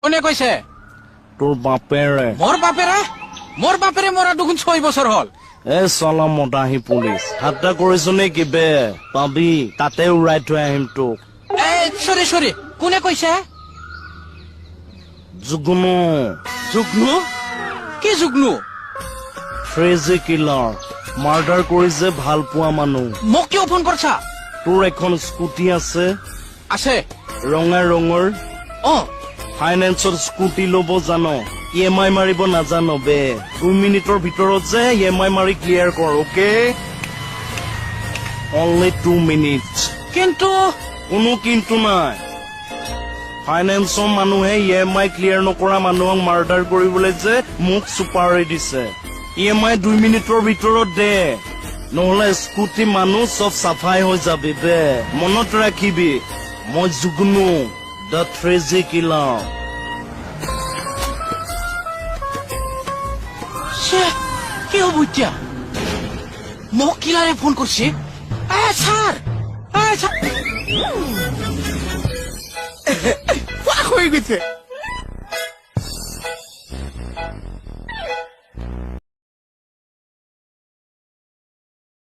কোনে কৈছে তোৰ বাপেৰে মোৰ বাপেৰে মৰা দেখোন 6 বছৰ হল চলা মদাহী পুলিচ হাত্তা কৰিছ নে কি বে পাবি তাতে উৰাই থৈ আহিম তোক চৰি কোনে কৈছে জুগনু কি জুগনু ক্ৰেজি কিলাৰ মাৰ্ডাৰ কৰিছে ভাল পোৱা মানুহ মোক কিয় ফোন কৰছা তোৰ এখন স্কুটি আছে ৰঙৰ ফাইনেন্সৰ স্কুটি ল'ব জানো EMI মাৰিব নাজানো বে 2 মিনিটৰ ভিতৰত যে EMI মাৰি ক্লিয়াৰ কৰ অকে অনলি 2 মিনিটছ কিন্তু কোনো কিন্তু নাই ফাইনেন্সৰ মানুহে EMI ক্লিয়াৰ নকৰা মানুহক মাৰ্ডাৰ কৰিবলৈ যে মোক চুপাৰি দিছে EMI 2 মিনিটৰ ভিতৰত দে নহলে স্কুটি মানুহ চব চাফাই হৈ যাবি বে মনত ৰাখিবি মই জুগনু দ্য ক্ৰেজি কিলাৰ কি হব এতিয়া মোক কিলাৰে ফোন কৰিছে ছাৰ হৈ গৈছে